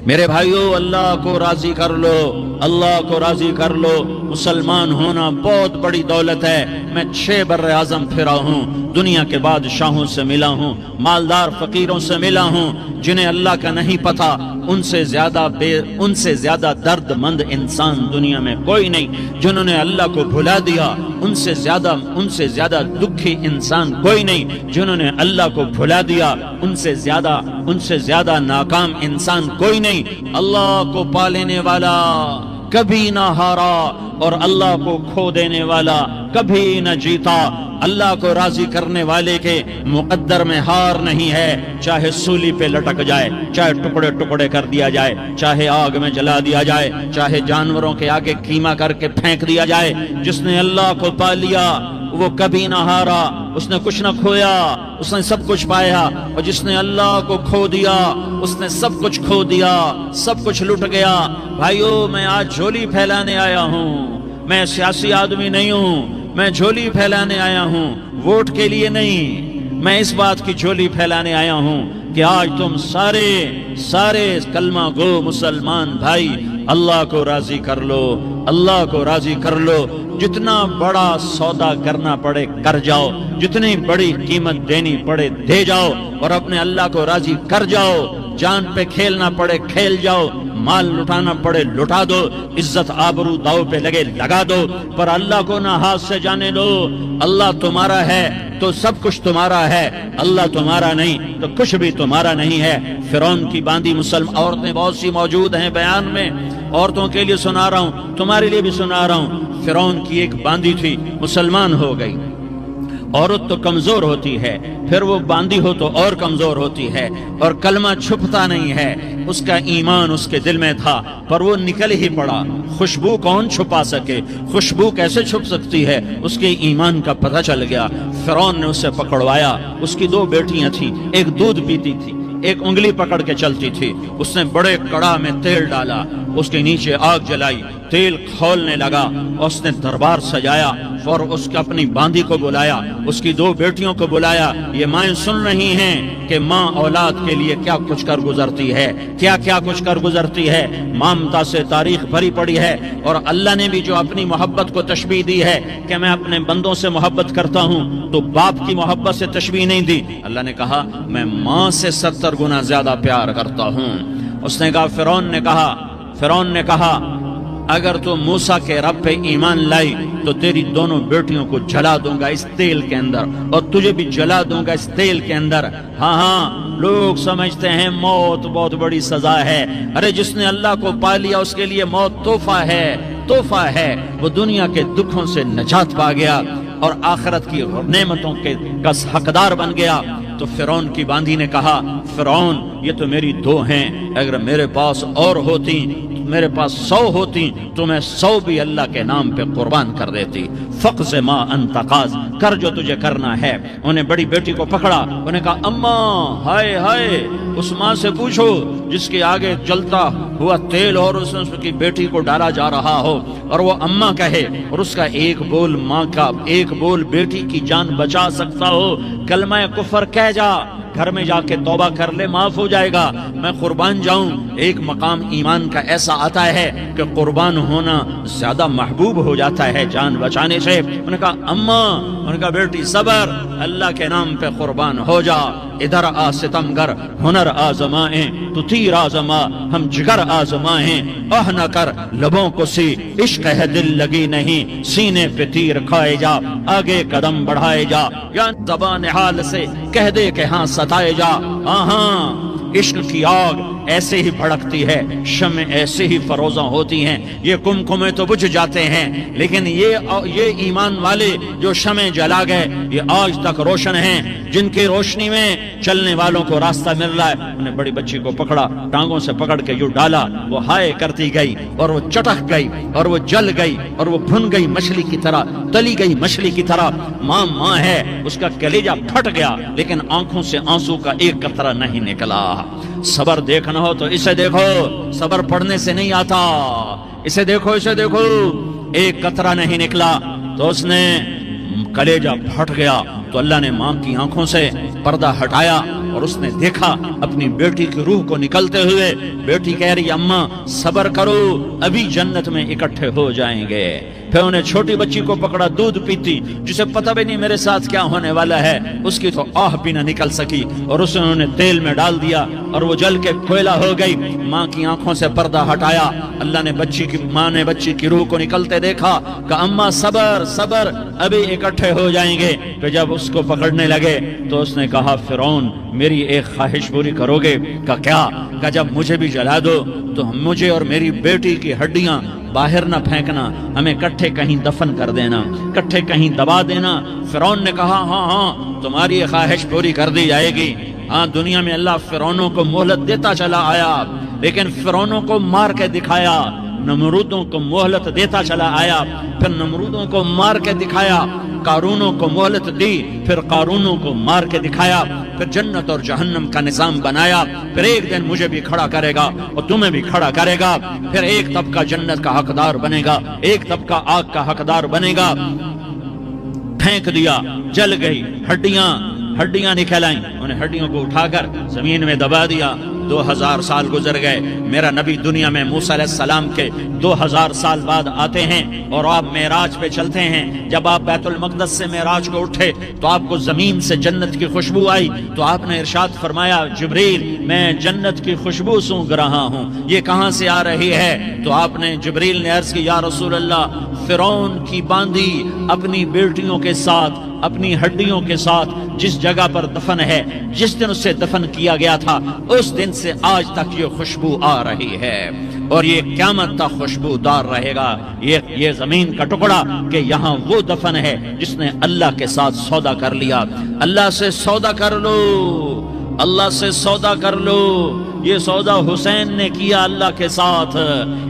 میرے بھائیو، اللہ کو راضی کر لو، اللہ کو راضی کر لو۔ مسلمان ہونا بہت بڑی دولت ہے۔ میں 6 بر اعظم پھرا ہوں، دنیا کے بادشاہوں سے ملا ہوں، مالدار فقیروں سے ملا ہوں، جنہیں اللہ کا نہیں پتا، ان سے زیادہ درد مند انسان دنیا میں کوئی نہیں۔ جنہوں نے اللہ کو بھلا دیا، ان سے زیادہ دکھی انسان کوئی نہیں۔ جنہوں نے اللہ کو بھلا دیا، ان سے زیادہ ناکام انسان کوئی نہیں۔ اللہ کو پا لینے والا کبھی نہ ہارا، اور اللہ کو کھو دینے والا کبھی نہ جیتا۔ اللہ کو راضی کرنے والے کے مقدر میں ہار نہیں ہے، چاہے سولی پہ لٹک جائے، چاہے ٹکڑے ٹکڑے کر دیا جائے، چاہے آگ میں جلا دیا جائے، چاہے جانوروں کے آگے قیمہ کر کے پھینک دیا جائے۔ جس نے اللہ کو پا لیا وہ کبھی نہ ہارا، اس نے کچھ نہ کھویا، اس نے سب کچھ پایا۔ اور جس نے اللہ کو کھو دیا، اس نے سب کچھ کھو دیا، سب کچھ لٹ گیا۔ بھائیو، میں آج جھولی پھیلانے آیا ہوں، میں سیاسی آدمی نہیں ہوں، میں جھولی پھیلانے آیا ہوں، ووٹ کے لیے نہیں۔ میں اس بات کی جھولی پھیلانے آیا ہوں کہ آج تم سارے کلمہ گو مسلمان بھائی اللہ کو راضی کر لو، اللہ کو راضی کر لو۔ جتنا بڑا سودا کرنا پڑے کر جاؤ، جتنی بڑی قیمت دینی پڑے دے جاؤ، اور اپنے اللہ کو راضی کر جاؤ۔ جان پہ کھیلنا پڑے کھیل جاؤ، مال لٹانا پڑے لٹا دو، عزت آبرو داؤ پہ لگے لگا دو، پر اللہ کو نہ ہاتھ سے جانے دو۔ اللہ تمہارا ہے تو سب کچھ تمہارا ہے، اللہ تمہارا نہیں تو کچھ بھی تمہارا نہیں ہے۔ فرعون کی باندھی مسلم عورتیں بہت سی موجود ہیں بیان میں، عورتوں کے لیے سنا رہا ہوں، تمہارے لیے بھی سنا رہا ہوں۔ فرعون کی ایک باندھی تھی، مسلمان ہو گئی۔ عورت تو کمزور ہوتی ہے، پھر وہ باندھی ہو تو اور کمزور ہوتی ہے، اور کلمہ چھپتا نہیں ہے۔ اس کا ایمان اس کے دل میں تھا، پر وہ نکل ہی پڑا۔ خوشبو کون چھپا سکے؟ خوشبو کیسے چھپ سکتی ہے؟ اس کے ایمان کا پتہ چل گیا۔ فرعون نے اسے پکڑوایا۔ اس کی 2 بیٹیاں تھیں، ایک دودھ پیتی تھی، ایک انگلی پکڑ کے چلتی تھی۔ اس نے بڑے کڑا میں تیل ڈالا، اس کے نیچے آگ جلائی، تیل کھولنے لگا، اس نے دربار سجایا، اور اس کے اپنی باندھی کو بلایا، اس کی 2 بیٹیوں کو بلایا۔ یہ مائیں سن رہی ہیں کہ ماں اولاد کے لیے کیا کچھ کر گزرتی ہے، کیا کچھ کر گزرتی ہے۔ مامتا سے تاریخ بھری پڑی ہے، اور اللہ نے بھی جو اپنی محبت کو تشبیہ دی ہے کہ میں اپنے بندوں سے محبت کرتا ہوں، تو باپ کی محبت سے تشبیہ نہیں دی۔ اللہ نے کہا میں ماں سے 70 گنا زیادہ پیار کرتا ہوں۔ اس نے کہا فرعون نے کہا اگر تو موسیٰ کے رب پہ ایمان لائی تو تیری دونوں بیٹیوں کو جلا دوں گا اس تیل کے اندر، اور تجھے بھی جلا دوں گا اس تیل کے اندر۔ ہاں لوگ سمجھتے ہیں موت بہت بڑی سزا ہے۔ ارے جس نے اللہ کو پا لیا اس کے لیے موت تحفہ ہے۔ وہ دنیا کے دکھوں سے نجات پا گیا اور آخرت کی نعمتوں کا حقدار بن گیا۔ تو فرعون کی باندھی نے کہا فرعون یہ تو میری 2 ہیں، اگر میرے پاس اور ہوتی، میرے پاس 100 ہوتی تو میں 100 بھی اللہ کے نام پہ قربان کر دیتی۔ فقض ما انت قاض، کر جو تجھے کرنا ہے۔ انہیں بڑی بیٹی کو پکڑا، انہیں کہا اماں ہائے اس ماں سے پوچھو جس کے آگے جلتا ہوا تیل اور اس کی بیٹی کو ڈالا جا رہا ہو، اور وہ اماں کہے، اور اس کا ایک بول ماں کا، ایک بول بیٹی کی جان بچا سکتا ہو، کلمہ کفر کہہ جا، گھر میں جا کے توبہ کر لے، معاف ہو جائے گا، میں قربان جاؤں۔ ایک مقام ایمان کا ایسا آتا ہے کہ قربان ہونا زیادہ محبوب ہو جاتا ہے جان بچانے سے۔ انہوں نے کہا اماں، انہوں نے کہا بیٹی صبر، اللہ کے نام پہ قربان ہو جا۔ ادھر آ ستمگر ہنر آزمائیں، تو تیر آزما ہم جگر آزمائیں، آہ نہ کر لبوں کو سی عشق ہے دل لگی نہیں، سینے پہ تیر کھائے جا، آگے قدم بڑھائے جا، یا زبان حال سے کہہ دے کہ ہاں ستائے جا۔ ہاں عشق کی آگ ایسے ہی بھڑکتی ہے، شمع ایسے ہی فروزاں ہوتی ہیں، یہ کمکمے تو بجھ جاتے ہیں، لیکن یہ ایمان والے جو شمع جلا گئے یہ آج تک روشن ہیں، جن کی روشنی میں چلنے والوں کو راستہ مل رہا ہے۔ انہیں بڑی بچی کو پکڑا، ٹانگوں سے پکڑ کے یوں ڈالا، وہ ہائے کرتی گئی اور وہ چٹک گئی اور وہ جل گئی اور وہ بھن گئی مچھلی کی طرح، تلی گئی مچھلی کی طرح۔ ماں ہے، اس کا کلیجہ پھٹ گیا، لیکن آنکھوں سے آنسو کا ایک قطرہ نہیں نکلا۔ صبر دیکھنا ہو تو اسے دیکھو، صبر پڑھنے سے نہیں آتا، اسے دیکھو ایک قطرہ نہیں نکلا، تو اس نے کلیجہ پھٹ گیا، تو اللہ نے ماں کی آنکھوں سے پردہ ہٹایا اور اس نے دیکھا اپنی بیٹی کی روح کو نکلتے ہوئے. بیٹی کہہ رہی اماں صبر کرو ابھی جنت میں اکٹھے ہو جائیں گے. پھر انہیں چھوٹی بچی کو پکڑا دودھ پیتی جسے پتہ بھی نہیں میرے ساتھ کیا ہونے والا ہے. اس کی تو آہ بھی نہ نکل سکی اور اسے انہوں نے تیل میں ڈال دیا اور وہ جل کے کوئلہ ہو گئی. ماں کی آنکھوں سے پردہ ہٹایا. اللہ نے ماں نے بچی کی روح کو نکلتے دیکھا کہ اماں صبر صبر ابھی اکٹھے ہو جائیں گے. پھر جب اس کو پکڑنے لگے تو اس نے کہا فرعون میری ایک خواہش پوری کرو گے؟ کہ کیا؟ کہ جب مجھے بھی جلا دو تو مجھے اور میری بیٹی کی ہڈیاں باہر نہ پھینکنا، ہمیں کٹھے کہیں دفن کر دینا، کٹھے کہیں دبا دینا. فرعون نے کہا ہاں تمہاری خواہش پوری کر دی جائے گی. ہاں دنیا میں اللہ فرعونوں کو مہلت دیتا چلا آیا لیکن فرعونوں کو مار کے دکھایا. نمرودوں کو مہلت دیتا چلا آیا پھر نمرودوں کو مار کے دکھایا. قارونوں کو مہلت دی پھر قارونوں کو مار کے دکھایا. پھر جنت اور جہنم کا نظام بنایا. پھر ایک دن مجھے بھی کھڑا کرے گا اور تمہیں بھی کھڑا کرے گا. پھر ایک طبقہ جنت کا حقدار بنے گا، ایک طبقہ آگ کا حقدار بنے گا. پھینک دیا، جل گئی، ہڈیاں نکل آئیں. انہیں ہڈیوں کو اٹھا کر زمین میں دبا دیا. 2000 سال گزر گئے. میرا نبی دنیا میں موسیٰ علیہ السلام کے 2000 سال بعد آتے ہیں اور آپ معراج پہ چلتے ہیں. جب آپ بیت المقدس سے معراج کو اٹھے تو آپ کو زمین سے جنت کی خوشبو آئی تو آپ نے ارشاد فرمایا جبریل میں جنت کی خوشبو سونگھ رہا ہوں، یہ کہاں سے آ رہی ہے؟ تو آپ نے جبریل نے عرض کی یا رسول اللہ فرعون کی باندی اپنی بیٹیوں کے ساتھ اپنی ہڈیوں کے ساتھ جس جگہ پر دفن ہے، جس دن اسے دفن کیا گیا تھا اس دن سے آج تک یہ خوشبو آ رہی ہے اور یہ قیامت تک خوشبو دار رہے گا. یہ زمین کا ٹکڑا کہ یہاں وہ دفن ہے جس نے اللہ کے ساتھ سودا کر لیا. اللہ سے سودا کر لو، اللہ سے سودا کر لو. یہ سودا حسین نے کیا اللہ کے ساتھ.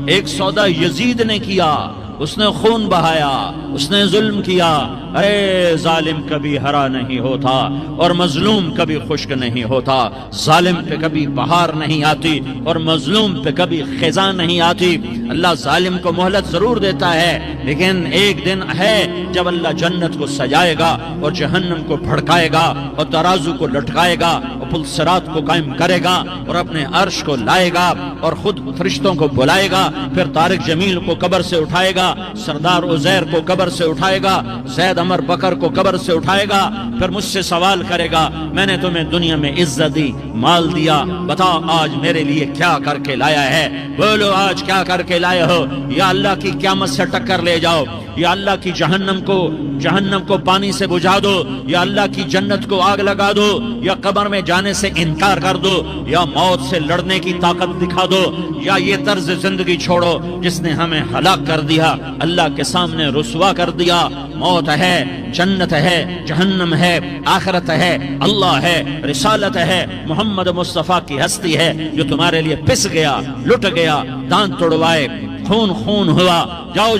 ایک سودا یزید نے کیا، اس نے خون بہایا، اس نے ظلم کیا. ارے ظالم کبھی ہرا نہیں ہوتا اور مظلوم کبھی خشک نہیں ہوتا. ظالم پہ کبھی بہار نہیں آتی اور مظلوم پہ کبھی خزاں نہیں آتی. اللہ ظالم کو مہلت ضرور دیتا ہے لیکن ایک دن ہے جب اللہ جنت کو سجائے گا اور جہنم کو بھڑکائے گا اور ترازو کو لٹکائے گا اور پل صراط کو قائم کرے گا اور اپنے عرش کو لائے گا اور خود فرشتوں کو بلائے گا. پھر طارق جمیل کو قبر سے اٹھائے گا، سردار عزیر کو قبر سے اٹھائے گا، زید عمر بکر کو قبر سے اٹھائے گا. پھر مجھ سے سوال کرے گا میں نے تمہیں دنیا میں عزت دی، مال دیا، بتا آج میرے لیے کیا کر کے لایا ہے؟ بولو آج کیا کر کے لائے ہو؟ یا اللہ کی قیامت سے ٹکر لے جاؤ، یا اللہ کی جہنم کو پانی سے بجھا دو، یا اللہ کی جنت کو آگ لگا دو، یا قبر میں جانے سے انکار کر دو، یا موت سے لڑنے کی طاقت دکھا دو، یا یہ طرز زندگی چھوڑو جس نے ہمیں ہلاک کر دیا، اللہ کے سامنے رسوا کر دیا. موت ہے، جنت ہے، جہنم ہے، آخرت ہے، اللہ ہے، رسالت ہے، محمد مصطفیٰ کی ہستی ہے جو تمہارے لیے پس گیا، لٹ گیا، دانت توڑوائے، خون ہوا. جاؤ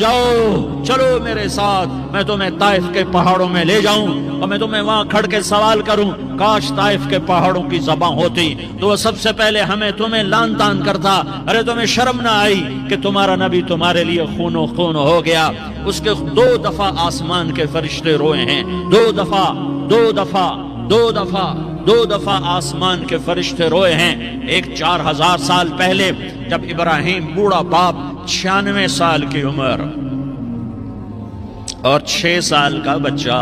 چلو میرے ساتھ، میں تمہیں طائف کے پہاڑوں میں لے جاؤں اور میں تمہیں وہاں کھڑ کے سوال کروں. کاش طائف کے پہاڑوں کی زبان ہوتی تو وہ سب سے پہلے تمہیں لان تان کرتا. ارے تمہیں شرم نہ آئی کہ تمہارا نبی تمہارے لیے خون ہو گیا؟ اس کے 2 دفعہ آسمان کے فرشتے روئے ہیں، 2 دفعہ آسمان کے فرشتے روئے ہیں. ایک 4000 سال پہلے جب ابراہیم بوڑھا باپ 96 سال کی عمر اور 6 سال کا بچہ،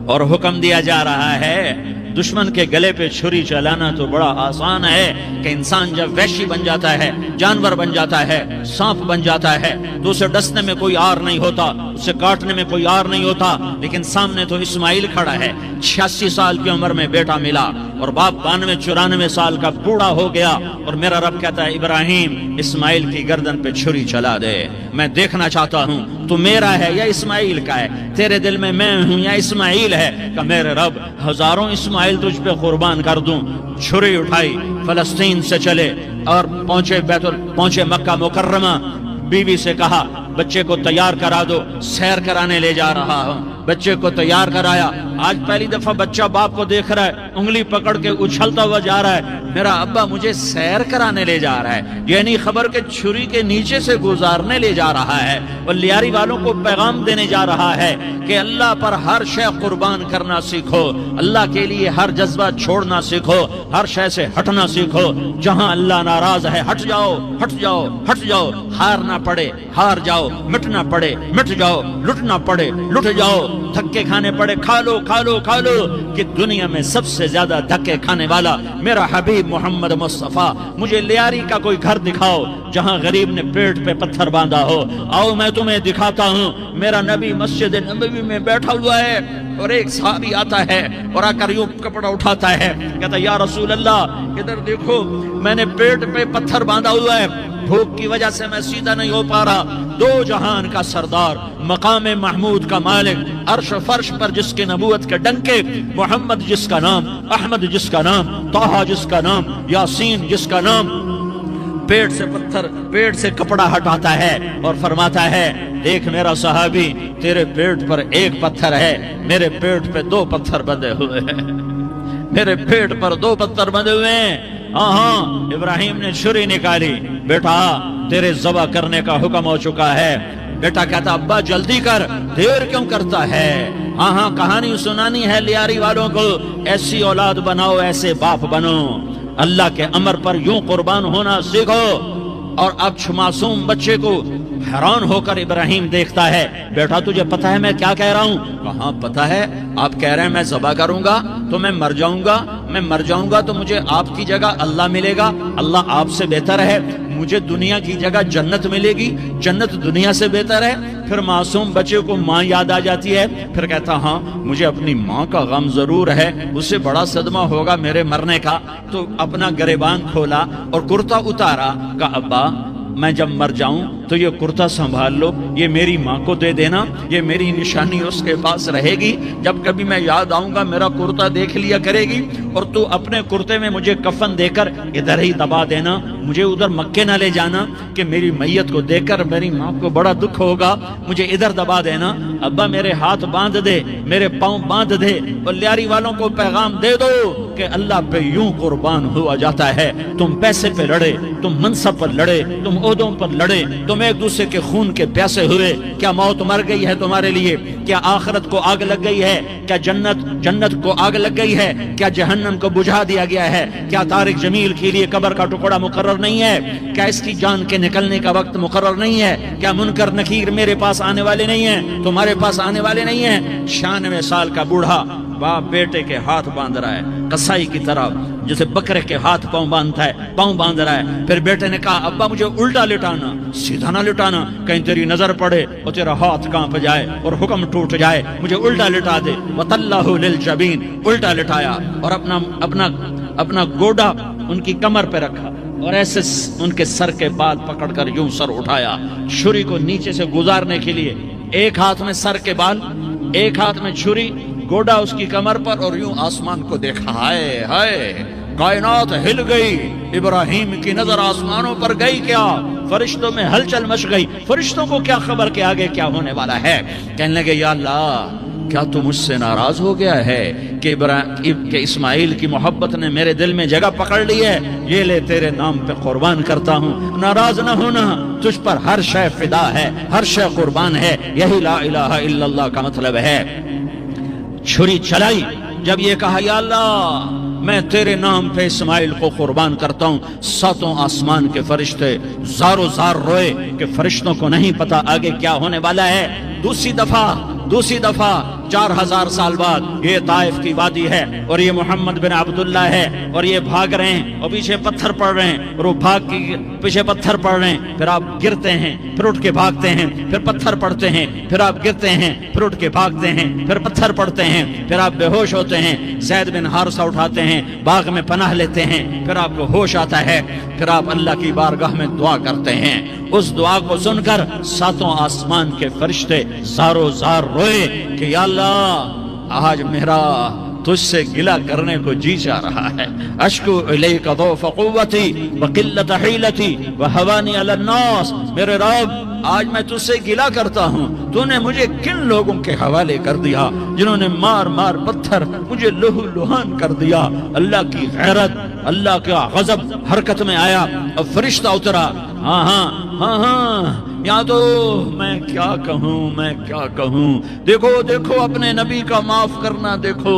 اور حکم دیا جا رہا ہے دشمن کے گلے پہ چھری چلانا تو بڑا آسان ہے کہ انسان جب وحشی بن جاتا ہے، جانور بن جاتا ہے، سانپ بن جاتا ہے تو اسے ڈسنے میں کوئی آر نہیں ہوتا، اسے کاٹنے میں کوئی آر نہیں ہوتا. لیکن سامنے تو اسماعیل کھڑا ہے، 86 سال کی عمر میں بیٹا ملا اور باپ 92-94 سال کا بوڑھا ہو گیا. اور میرا رب کہتا ہے ابراہیم اسماعیل کی گردن پہ چھری چلا دے، میں دیکھنا چاہتا ہوں تو میرا ہے یا اسماعیل کا ہے، تیرے دل میں میں ہوں یا اسماعیل ہے. کہ میرے رب ہزاروں اسماعیل تجھ پہ قربان کر دوں. چھری اٹھائی، فلسطین سے چلے اور پہنچے مکہ مکرمہ. بیوی سے کہا بچے کو تیار کرا دو، سیر کرانے لے جا رہا ہوں۔ بچے کو تیار کرایا، آج پہلی دفعہ بچہ باپ کو دیکھ رہا ہے، انگلی پکڑ کے اچھلتا ہوا جا رہا ہے، میرا ابا مجھے سیر کرانے لے جا رہا ہے، یہ نہیں خبر کہ چھری کے نیچے سے گزارنے لے جا رہا ہے۔ اور لیاری والوں کو پیغام دینے جا رہا ہے کہ اللہ پر ہر شے قربان کرنا سیکھو، اللہ کے لیے ہر جذبہ چھوڑنا سیکھو، ہر شے سے ہٹنا سیکھو، جہاں اللہ ناراض ہے ہٹ جاؤ، ہٹ جاؤ، ہٹ جاؤ، ہار نہ پڑے ہار جاؤ، مٹنا پڑے مٹ جاؤ، لٹنا پڑے لٹ جاؤ، دھکے کھانے پڑے کھا لو کھا لو کھا لو، کہ دنیا میں سب سے زیادہ دھکے کھانے والا میرا حبیب محمد مصطفیٰ۔ مجھے لیاری کا کوئی گھر دکھاؤ جہاں غریب نے پیٹ پہ پتھر باندھا ہو، آؤ میں تمہیں دکھاتا ہوں۔ میرا نبی مسجد نبوی میں بیٹھا ہوا ہے اور ایک صحابی آتا ہے اور آ کر یوں کپڑا اٹھاتا ہے، کہتا ہے یا رسول اللہ ادھر دیکھو، میں نے پیٹ پہ پتھر باندھا ہوا ہے، بھوک کی وجہ سے میں سیدھا نہیں ہو پا رہا۔ دو جہان کا سردار، مقام محمود کا مالک، عرش فرش پر جس کے نبوت کے ڈنکے، محمد جس کا نام، احمد جس کا نام، طہ جس کا نام، یاسین جس کا نام، پیٹ سے پتھر، پیٹ سے کپڑا ہٹاتا ہے اور فرماتا ہے دیکھ میرا صحابی، تیرے پیٹ پر ایک پتھر ہے، میرے پیٹ پہ دو پتھر بندھے ہوئے ہیں، میرے پیٹ پر دو پتھر بندھے ہوئے ہیں۔ ہاں ابراہیم نے چھری نکالی، بیٹا تیرے ذبح کرنے کا حکم ہو چکا ہے۔ بیٹا کہتا ابا جلدی کر، دیر کیوں کرتا ہے؟ ہاں کہانی سنانی ہے لیاری والوں کو، ایسی اولاد بناؤ، ایسے باپ بنو، اللہ کے امر پر یوں قربان ہونا سیکھو۔ اور اب معصوم بچے کو حیران ہو کر ابراہیم دیکھتا ہے، بیٹا تجھے پتہ ہے میں کیا کہہ رہا ہوں؟ کہاں پتہ ہے، آپ کہہ رہے ہیں میں ذبح کروں گا تو میں مر جاؤں گا، میں مر جاؤں گا تو مجھے آپ کی جگہ اللہ ملے گا، اللہ آپ سے بہتر ہے، مجھے دنیا کی جگہ جنت ملے گی، جنت دنیا سے بہتر ہے۔ پھر معصوم بچے کو ماں یاد آ جاتی ہے، پھر کہتا ہاں مجھے اپنی ماں کا غم ضرور ہے، اسے بڑا صدمہ ہوگا میرے مرنے کا۔ تو اپنا گریبان کھولا اور کرتا اتارا، کہا ابا میں جب مر جاؤں تو یہ کرتا سنبھال لو، یہ میری ماں کو دے دینا، یہ میری نشانی اس کے پاس رہے گی، جب کبھی میں یاد آؤں گا میرا کرتا دیکھ لیا کرے گی، اور تو اپنے کرتے میں مجھے کفن دے کر ادھر ہی دبا دینا، مجھے ادھر مکے نہ لے جانا کہ میری میت کو دیکھ کر میری ماں کو بڑا دکھ ہوگا، مجھے ادھر دبا دینا۔ ابا میرے ہاتھ باندھ دے، میرے پاؤں باندھ دے، اور لیاری والوں کو پیغام دے دو کہ اللہ پہ یوں قربان ہوا جاتا ہے۔ تم پیسے پہ لڑے، تم منصب پر لڑے، تم عہدوں پر لڑے، تم ایک دوسرے کے خون کے پیاسے ہوئے، کیا موت مر گئی ہے تمہارے لیے؟ کیا آخرت کو آگ لگ گئی ہے؟ کیا جنت کو آگ لگ گئی ہے؟ کیا جہنم کو بجھا دیا گیا ہے؟ کیا طارق جمیل کے لیے قبر کا ٹکڑا مقرر نہیں ہے؟ کیا اس کی جان کے نکلنے کا وقت مقرر نہیں ہے؟ کیا منکر نکیر میرے پاس آنے والے نہیں ہیں، تمہارے پاس آنے والے نہیں ہیں؟ 96 سال کا بوڑھا باپ بیٹے کے ہاتھ باندھ رہا ہے قصائی کی طرح، جیسے بکرے کے ہاتھ پاؤں باندھتا ہے، پاؤں باندھ رہا ہے۔ پھر بیٹے نے کہا ابا مجھے الٹا لٹانا، سیدھا نہ لٹانا، کہیں تیری نظر پڑے اور تیرا ہاتھ کانپ جائے اور حکم ٹوٹ جائے، مجھے الٹا لٹا دے۔ وَطَلَّهُ لِلْجَبِينِ، الٹا لٹایا اور اپنا گوڈا ان کی کمر پہ رکھا اور ایسے ان کے سر کے بال پکڑ کر یوں سر اٹھایا، چھری کو نیچے سے گزارنے کے لیے، ایک ہاتھ میں سر کے بال، ایک ہاتھ میں چھری، گوڈا اس کی کمر پر، اور یوں آسمان کو دیکھا۔ ہائے ہائے، کائنات ہل گئی، ابراہیم کی نظر آسمانوں پر گئی، کیا فرشتوں میں ہلچل مچ گئی، فرشتوں کو کیا خبر کہ آگے کیا ہونے والا ہے؟ کہنے لگے یا اللہ کیا تو مجھ سے ناراض ہو گیا ہے کہ اسماعیل کی محبت نے میرے دل میں جگہ پکڑ لی ہے؟ یہ لے تیرے نام پہ قربان کرتا ہوں، ناراض نہ ہونا، تجھ پر ہر شے فدا ہے، ہر شے قربان ہے، یہی لا الہ الا اللہ کا مطلب ہے۔ چھری چلائی، جب یہ کہا یا اللہ میں تیرے نام پہ اسماعیل کو قربان کرتا ہوں، ساتوں آسمان کے فرشتے زارو زار روئے کہ فرشتوں کو نہیں پتا آگے کیا ہونے والا ہے۔ دوسری دفعہ 4000 سال بعد یہ طائف کی وادی ہے اور یہ محمد بن عبداللہ ہے اور یہ بھاگ رہے ہیں اور پیچھے پتھر پڑ رہے ہیں اور وہ بھاگ کے پیچھے پتھر پڑ رہے ہیں، پھر آپ گرتے ہیں، پھر اٹھ کے بھاگتے ہیں، پھر پتھر پڑتے ہیں، پھر آپ گرتے ہیں، پھر اٹھ کے بھاگتے ہیں، پھر پتھر پڑتے ہیں، پھر آپ بے ہوش ہوتے ہیں، زید بن حارثہ اٹھاتے ہیں، باغ میں پناہ لیتے ہیں، پھر آپ کو ہوش آتا ہے، پھر آپ اللہ کی بارگاہ میں دعا کرتے ہیں۔ اس دعا کو سن کر ساتوں آسمان کے فرشتے زارو زار روئے کہ یا اللہ آج میرا تجھ سے گلہ کرنے کو جی چاہ رہا ہے، اشکو الیک ضعف قوتی وقلت حیلتی وہوانی علی الناس، میرے رب آج میں تجھ سے گلہ کرتا ہوں، تو نے مجھے کن لوگوں کے حوالے کر دیا جنہوں نے مار مار پتھر مجھے لہو لہان کر دیا۔ اللہ کی غیرت، اللہ کا غضب حرکت میں آیا اور فرشتہ اترا۔ ہاں ہاں ہاں ہاں، یا تو میں کیا کہوں، دیکھو دیکھو اپنے نبی کا معاف کرنا، دیکھو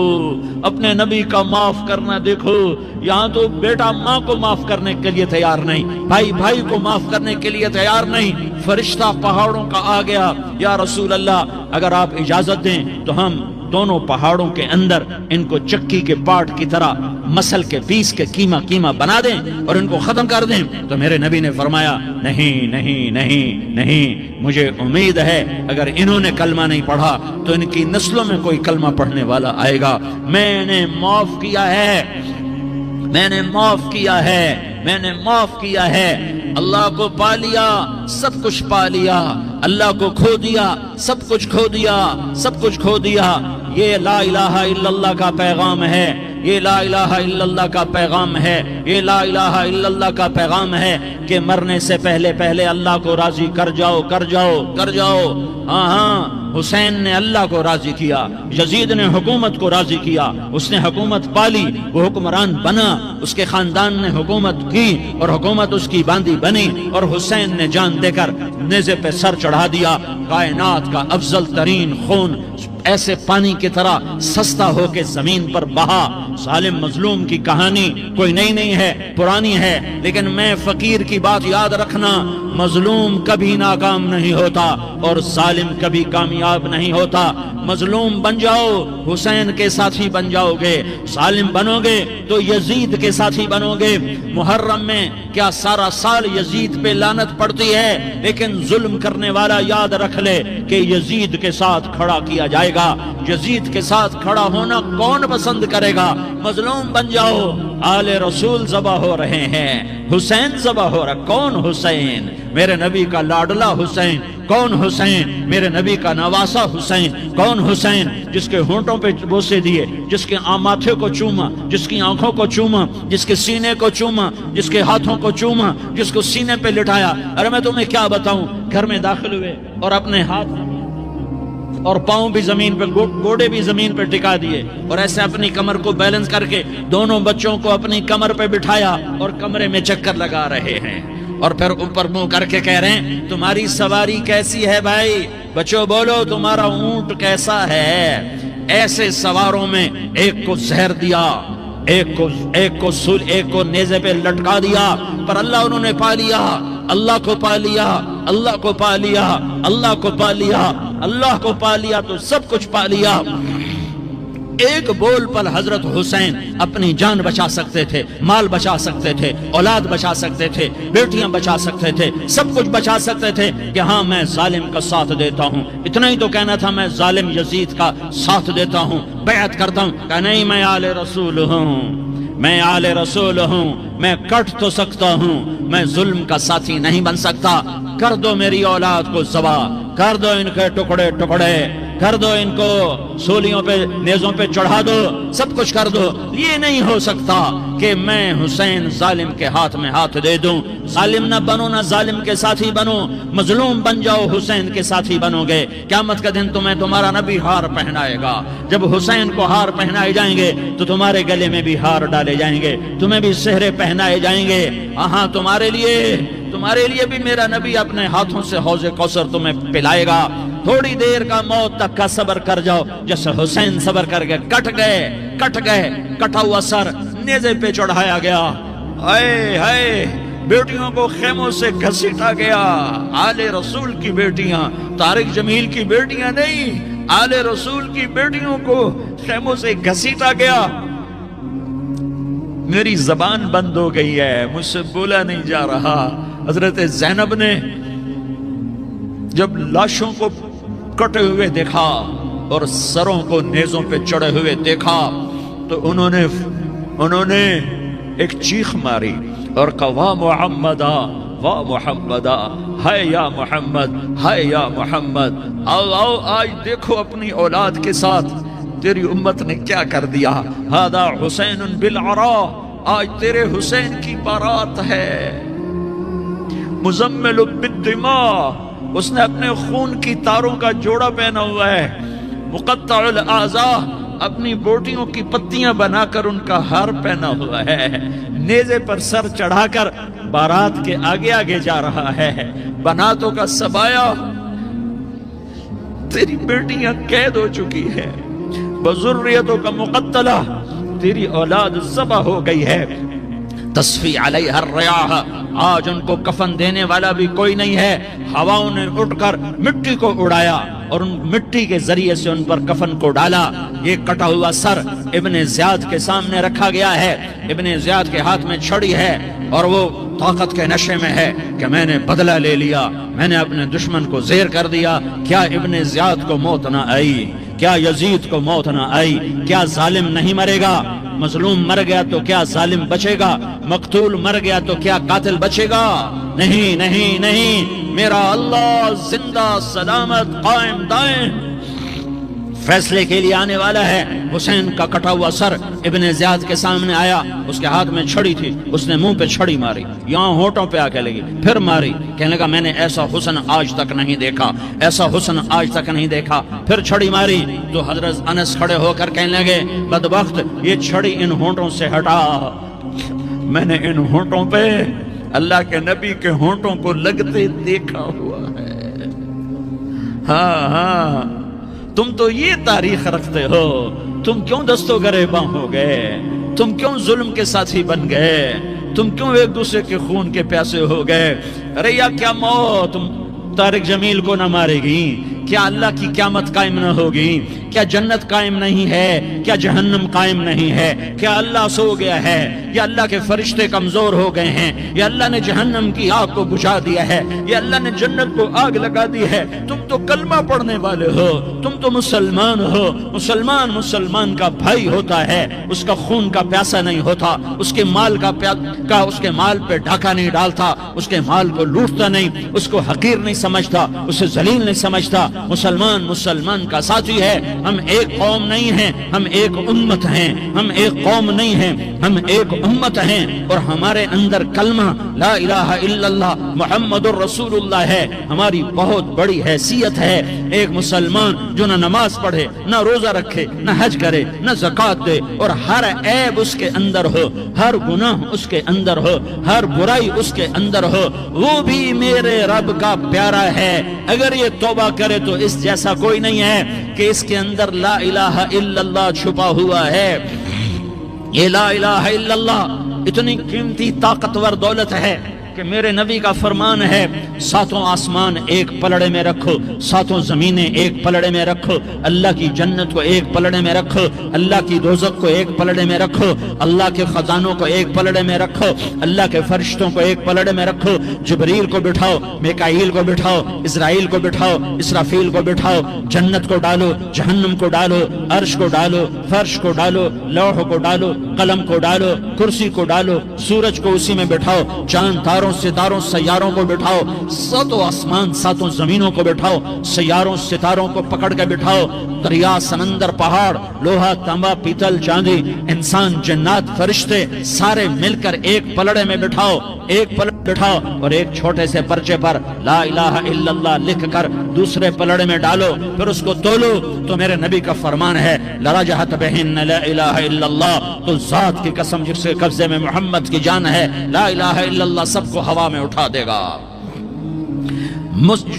اپنے نبی کا معاف کرنا، دیکھو یہاں تو بیٹا ماں کو معاف کرنے کے لیے تیار نہیں، بھائی کو معاف کرنے کے لیے تیار نہیں۔ فرشتہ پہاڑوں کا آ گیا، یا رسول اللہ اگر آپ اجازت دیں تو ہم دونوں پہاڑوں کے اندر ان کو چکی کے پاٹ کی طرح مسل کے پیس کے کیما بنا دیں اور ان کو ختم کر دیں۔ تو میرے نبی نے فرمایا نہیں نہیں نہیں نہیں، مجھے امید ہے اگر انہوں نے کلمہ نہیں پڑھا تو ان کی نسلوں میں کوئی کلمہ پڑھنے والا آئے گا۔ میں نے معاف کیا ہے، میں نے معاف کیا ہے، میں نے معاف کیا ہے۔ اللہ کو پا لیا، سب کچھ پا لیا، اللہ کو کھو دیا، سب کچھ کھو دیا، سب کچھ کھو دیا۔ یہ لا الہ الا اللہ کا پیغام ہے، یہ لا الہ الا اللہ کا پیغام ہے، یہ لا الہ الا اللہ کا پیغام ہے کہ مرنے سے پہلے پہلے اللہ کو راضی کر جاؤ، کر جاؤ، کر جاؤ۔ ہاں ہاں، حسین نے اللہ کو راضی کیا، یزید نے حکومت کو راضی کیا، اس نے حکومت پالی، وہ حکمران بنا، اس کے خاندان نے حکومت کی اور حکومت اس کی باندھی بنی، اور حسین نے جان دے کر نیزے پہ سر چڑھا دیا۔ کائنات کا افضل ترین خون ایسے پانی کی طرح سستا ہو کے زمین پر بہا۔ ظالم مظلوم کی کہانی کوئی نئی نہیں ہے، پرانی ہے، لیکن میں فقیر کی بات یاد رکھنا، مظلوم کبھی ناکام نہیں ہوتا اور ظالم کبھی کامیاب نہیں ہوتا۔ مظلوم بن جاؤ حسین کے ساتھی بن جاؤ گے، ظالم بنو گے تو یزید کے ساتھی بنو گے۔ محرم میں کیا سارا سال یزید پہ لعنت پڑتی ہے، لیکن ظلم کرنے والا یاد رکھ لے کہ یزید کے ساتھ کھڑا کیا جائے گا۔ یزید کے ساتھ کھڑا ہونا کون پسند کرے گا؟ مظلوم بن جاؤ۔ آل رسول ذبح ہو رہے ہیں، حسین ذبح ہو رہا۔ کون حسین؟ میرے نبی کا لاڈلا حسین۔ کون حسین؟ میرے نبی کا نواسا حسین۔ کون حسین؟ جس کے ہونٹوں پہ بوسے دیے، جس کے ماتھے کو چوما، جس کی آنکھوں کو چوما، جس کے سینے کو چوما، جس کے ہاتھوں کو چوما، جس کو سینے پہ لٹایا۔ ارے میں تمہیں کیا بتاؤں، گھر میں داخل ہوئے اور اپنے ہاتھ اور پاؤں بھی زمین پہ، گوڑے بھی زمین پہ ٹکا دیے، اور ایسے اپنی کمر کو بیلنس کر کے دونوں بچوں کو اپنی کمر پہ بٹھایا اور کمرے میں چکر لگا رہے ہیں، اور پھر اوپر منہ کر کے کہہ رہے ہیں تمہاری سواری کیسی ہے بھائی؟ بچوں بولو تمہارا اونٹ کیسا ہے؟ ایسے سواروں میں ایک کو زہر دیا، ایک کو نیزے پہ لٹکا دیا، پر اللہ انہوں نے پا لیا، اللہ کو پا لیا، اللہ کو پا لیا، اللہ کو پا لیا، اللہ کو پا لیا تو سب کچھ پا لیا۔ ایک بول پر حضرت حسین اپنی جان بچا سکتے تھے، مال بچا سکتے تھے، اولاد بچا سکتے تھے، بیٹیاں بچا سکتے تھے، سب کچھ بچا سکتے تھے کہ ہاں میں ظالم کا ساتھ دیتا ہوں۔ اتنا ہی تو کہنا تھا میں ظالم یزید کا ساتھ دیتا ہوں، بیعت کرتا ہوں۔ کہ نہیں، میں آل رسول ہوں، میں آل رسول ہوں، میں کٹ تو سکتا ہوں، میں ظلم کا ساتھی نہیں بن سکتا۔ کر دو میری اولاد کو ذبح، کر دو ان کے ٹکڑے ٹکڑے، کر دو ان کو سولیوں پہ نیزوں پہ چڑھا دو، سب کچھ کر دو۔ یہ نہیں ہو سکتا کہ میں حسین ظالم کے ہاتھ میں ہاتھ دے دوں۔ ظالم نہ بنو، نہ ظالم کے ساتھی بنو، مظلوم بن جاؤ، حسین کے ساتھی بنو گے۔ قیامت کا دن تمہیں تمہارا نبی ہار پہنائے گا۔ جب حسین کو ہار پہنائے جائیں گے تو تمہارے گلے میں بھی ہار ڈالے جائیں گے، تمہیں بھی سہرے پہنائے جائیں گے۔ ہاں تمہارے لیے بھی میرا نبی اپنے ہاتھوں سے حوض کوثر تمہیں پلائے گا۔ تھوڑی دیر کا موت تک کا صبر کر جاؤ، جیسے حسین صبر کر کے کٹ گئے، کٹا ہوا سر نیزے پہ چڑھایا گیا۔ ہائے ہائے، بیٹیوں کو خیموں سے گھسیٹا گیا۔ آل رسول کی بیٹیاں، طارق جمیل کی بیٹیاں نہیں، آل رسول کی بیٹیوں کو خیموں سے گھسیٹا گیا۔ میری زبان بند ہو گئی ہے، مجھ سے بولا نہیں جا رہا۔ حضرت زینب نے جب لاشوں کو کٹے ہوئے دیکھا اور سروں کو نیزوں پہ چڑھے ہوئے دیکھا تو انہوں نے ایک چیخ ماری اور کہا واہ محمدہ، واہ محمدہ، ہائے یا محمد، ہائے یا محمد۔ آؤ آج دیکھو اپنی اولاد کے ساتھ تیری امت نے کیا کر دیا۔ ہذا حسین بالعراء، آج تیرے حسین کی بارات ہے۔ مزمل بالدماء، اس نے اپنے خون کی تاروں کا جوڑا پہنا ہوا ہے، مقطع الاعضاء، اپنی بوٹیوں کی پتیاں بنا کر ان کا ہار پہنا ہوا ہے، نیزے پر سر چڑھا کر بارات کے آگے آگے جا رہا ہے۔ بناتوں کا سبایا، تیری بیٹیاں قید ہو چکی ہے، بذریتوں کا مقتلہ، تیری اولاد ذبح ہو گئی ہے، تصفی علیہ الریاح، آج ان کو کفن دینے والا بھی کوئی نہیں ہے۔ ہواؤں نے اٹھ کر مٹی کو اڑایا اور ان مٹی کے ذریعے سے ان پر کفن کو ڈالا۔ یہ کٹا ہوا سر ابن زیاد کے سامنے رکھا گیا ہے، ابن زیاد کے ہاتھ میں چھڑی ہے اور وہ طاقت کے نشے میں ہے کہ میں نے بدلہ لے لیا، میں نے اپنے دشمن کو زیر کر دیا۔ کیا ابن زیاد کو موت نہ آئی؟ کیا یزید کو موت نہ آئی؟ کیا ظالم نہیں مرے گا؟ مظلوم مر گیا تو کیا ظالم بچے گا؟ مقتول مر گیا تو کیا قاتل بچے گا؟ نہیں نہیں نہیں، میرا اللہ زندہ سلامت قائم دائم فیصلے کے لیے آنے والا ہے۔ حسین کا کٹا ہوا سر ابن زیاد کے سامنے آیا، اس کے ہاتھ میں چھڑی تھی، اس نے منہ پہ چھڑی ماری، یہاں ہونٹوں پہ آ کے لگی، پھر ماری، کہنے لگا میں نے ایسا حسن آج تک نہیں دیکھا، ایسا حسن آج تک نہیں دیکھا، پھر چھڑی ماری تو حضرت انس کھڑے ہو کر کہنے لگے بدبخت، یہ چھڑی ان ہونٹوں سے ہٹا، میں نے ان ہونٹوں پہ اللہ کے نبی کے ہونٹوں کو لگتے دیکھا ہوا ہے۔ ہاں ہاں، تم تو یہ تاریخ رکھتے ہو، تم کیوں دستوں گریباں ہو گئے؟ تم کیوں ظلم کے ساتھی بن گئے؟ تم کیوں ایک دوسرے کے خون کے پیاسے ہو گئے؟ ارے یا کیا موت طارق جمیل کو نہ مارے گی؟ کیا اللہ کی قیامت قائم نہ ہوگی؟ کیا جنت قائم نہیں ہے؟ کیا جہنم قائم نہیں ہے؟ کیا اللہ سو گیا ہے؟ یا اللہ کے فرشتے کمزور ہو گئے ہیں؟ یا اللہ نے جہنم کی آگ کو بجھا دیا ہے؟ یا اللہ نے جنت کو آگ لگا دی ہے؟ تم تو کلمہ پڑھنے والے ہو، تم تو مسلمان ہو۔ مسلمان کا بھائی ہوتا ہے، اس کا خون کا پیاسا نہیں ہوتا، اس کے مال اس کے مال پہ ڈھاکہ نہیں ڈالتا، اس کے مال کو لوٹتا نہیں، اس کو حقیر نہیں سمجھتا، اسے ذلیل نہیں سمجھتا۔ مسلمان کا ساتھی ہے۔ ہم ایک قوم نہیں ہیں، ہم ایک امت ہیں، ہم ایک قوم نہیں ہیں، ہم ایک امت ہیں، اور ہمارے اندر کلمہ لا الہ الا اللہ محمد الرسول اللہ ہے۔ ہماری بہت بڑی حیثیت ہے۔ ایک مسلمان جو نہ نماز پڑھے، نہ روزہ رکھے، نہ حج کرے، نہ زکوٰۃ دے، اور ہر عیب اس کے اندر ہو، ہر گناہ اس کے اندر ہو، ہر برائی اس کے اندر ہو، وہ بھی میرے رب کا پیارا ہے۔ اگر یہ توبہ کرے تو اس جیسا کوئی نہیں ہے کہ اس کے اندر لا الہ الا اللہ چھپا ہوا ہے۔ یہ لا الہ الا اللہ اتنی قیمتی طاقتور دولت ہے کہ میرے نبی کا فرمان ہے، ساتوں آسمان ایک پلڑے میں رکھو، ساتوں زمینیں ایک پلڑے میں رکھو، اللہ کی جنت کو ایک پلڑے میں رکھو، اللہ کی دوزخ کو ایک پلڑے میں رکھو، اللہ کے خزانوں کو ایک پلڑے میں رکھو، اللہ کے فرشتوں کو ایک پلڑے میں رکھو، جبریل کو بٹھاؤ، میکائیل کو بٹھاؤ، اسرائیل کو بٹھاؤ، اسرافیل کو بٹھاؤ، جنت کو ڈالو، جہنم کو ڈالو، عرش کو ڈالو، فرش کو ڈالو، لوح کو ڈالو، قلم کو ڈالو، کرسی کو ڈالو، سورج کو اسی میں بٹھاؤ، چاند ستاروں سیاروں کو بٹھاؤ، ساتوں آسمان ساتوں زمینوں کو بٹھاؤ، سیاروں ستاروں کو پکڑ کے بٹھاؤ، دریا سمندر پہاڑ لوہا تانبا پیتل چاندی انسان جنات فرشتے سارے مل کر ایک پلڑے میں بٹھاؤ، ایک پلڑے بٹھاؤ، اور ایک چھوٹے سے پرچے پر لا الہ الا اللہ لکھ کر دوسرے پلڑے میں ڈالو، پھر اس کو تولو تو میرے نبی کا فرمان ہے لرجحت بہن لا الہ الا اللہ، تو ذات کی قسم جس کے قبضے میں محمد کی جان ہے، لا الہ الا اللہ سب کو ہوا میں اٹھا دے گا۔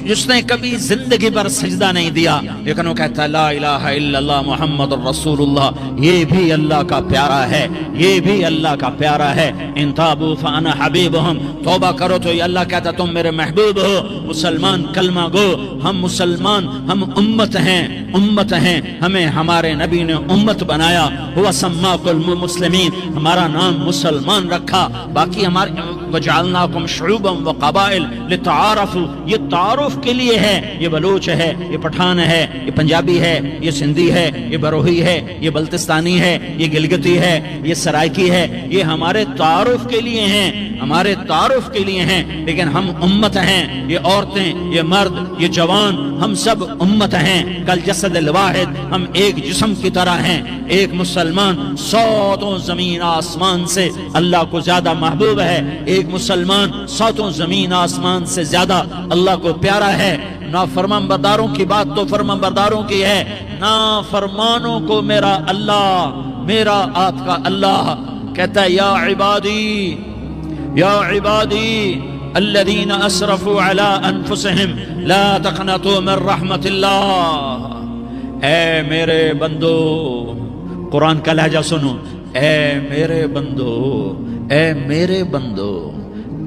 جس نے کبھی زندگی پر سجدہ نہیں دیا لیکن وہ کہتا ہے لا الہ الا اللہ محمد الرسول اللہ، یہ بھی اللہ کا پیارا ہے، یہ بھی اللہ کا پیارا ہے۔ ان تابوا فانا حبیبہم، توبہ کرو تو یہ اللہ کہتا تم میرے محبوب ہو۔ مسلمان کلمہ گو، ہم مسلمان، ہم امت ہیں، ہمیں ہمارے نبی نے امت بنایا، ہوا سماکم المسلمین، ہمارا نام مسلمان رکھا، باقی ہمارے وجعلناکم شعوبا وقبائل لتعارفوا، یہ تعارف کے لیے ہے، یہ بلوچ ہے، یہ پٹھان ہے، یہ پنجابی ہے، یہ سندھی ہے، یہ بروہی ہے، یہ بلتستانی ہے، یہ گلگتی ہے، یہ سرائکی ہے، یہ ہمارے تعارف کے لیے ہیں، ہمارے تعارف کے لیے ہیں، لیکن ہم امت ہیں، یہ عورتیں، یہ مرد، یہ جوان، ہم سب امت ہیں، کل جسد الواحد، ہم ایک جسم کی طرح ہیں۔ ایک مسلمان ساتوں زمین آسمان سے اللہ کو زیادہ محبوب ہے، ایک مسلمان ساتوں زمین آسمان سے زیادہ اللہ اللہ کو پیارا ہے. نافرمان برداروں کی بات تو فرمان برداروں کی ہے, نافرمانوں کو میرا اللہ, میرا آپ کا اللہ کہتا ہے یا عبادی, یا عبادی الذین اسرفوا علی انفسہم لا تقنطوا من رحمت اللہ. اے میرے بندو, قرآن کا لہجہ سنو, اے میرے بندو, اے میرے بندو,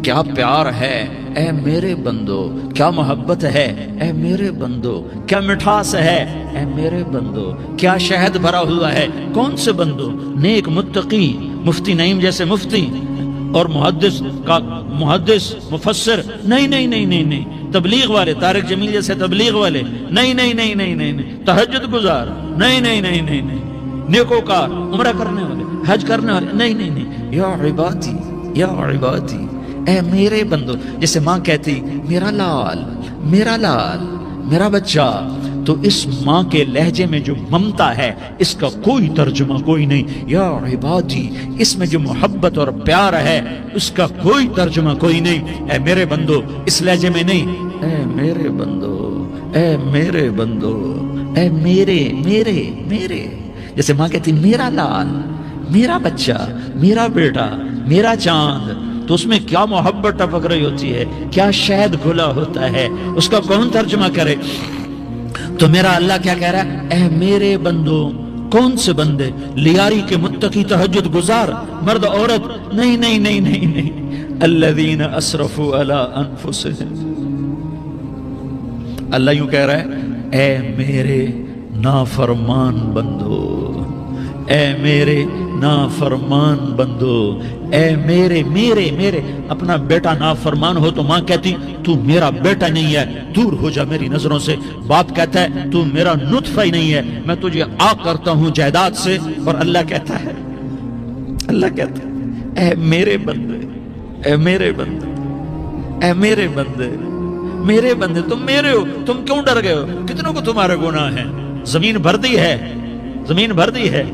کیا پیار ہے اے میرے بندو, کیا محبت ہے اے میرے بندو, کیا مٹھاس ہے اے میرے بندو, کیا شہد بھرا ہوا ہے. کون سے بندو؟ نیک متقی, مفتی نعیم جیسے مفتی اور محدث کا محدث مفسر, نہیں نہیں نہیں نہیں نہیں, تبلیغ والے طارق جمیل جیسے تبلیغ والے, نہیں نہیں نہیں نہیں نہیں, تہجد گزار, نہیں نہیں نہیں نہیں نہیں, نیکوکار, عمرہ کرنے والے, حج کرنے والے, نہیں نہیں نہیں. یا عبادی, یا عبادی, اے میرے بندو. جیسے ماں کہتی میرا لال, میرا لال, میرا بچہ, تو اس ماں کے لہجے میں جو ممتا ہے اس کا کوئی ترجمہ کوئی نہیں. یا عبادی, اس میں جو محبت اور پیار ہے اس کا کوئی ترجمہ کوئی نہیں. اے میرے بندو, اس لہجے میں نہیں, اے میرے بندو, اے میرے بندو, اے میرے میرے میرے. جیسے ماں کہتی میرا لال, میرا بچہ, میرا بیٹا, میرا چاند, تو اس میں کیا محبت ٹپک رہی ہوتی ہے, کیا شہد گھلا ہوتا ہے, اس کا کون ترجمہ کرے. تو میرا اللہ کیا کہہ رہا ہے, اے میرے بندو. کون سے بندے؟ لیاری کے متقی, تہجد گزار, مرد عورت, نہیں نہیں نہیں نہیں نہیں, الذین اسرفوا علی انفسہم. اللہ یوں کہہ رہا ہے اے میرے نافرمان بندو, اے میرے نافرمان بندو, اے میرے میرے میرے. اپنا بیٹا نافرمان ہو تو ماں کہتی تو میرا بیٹا نہیں ہے, دور ہو جا میری نظروں سے. باپ کہتا ہے تو میرا نطفہ ہی نہیں ہے, میں تجھے عاق کرتا ہوں جائیداد سے. اور اللہ کہتا ہے, اللہ کہتا ہے اے میرے بندے, اے میرے بندے, اے میرے بندے, میرے بندے, تم میرے ہو, تم کیوں ڈر گئے ہو؟ کتنوں کو تمہارے گناہ ہیں؟ زمین بھر دی ہے, زمین بھر دی ہے,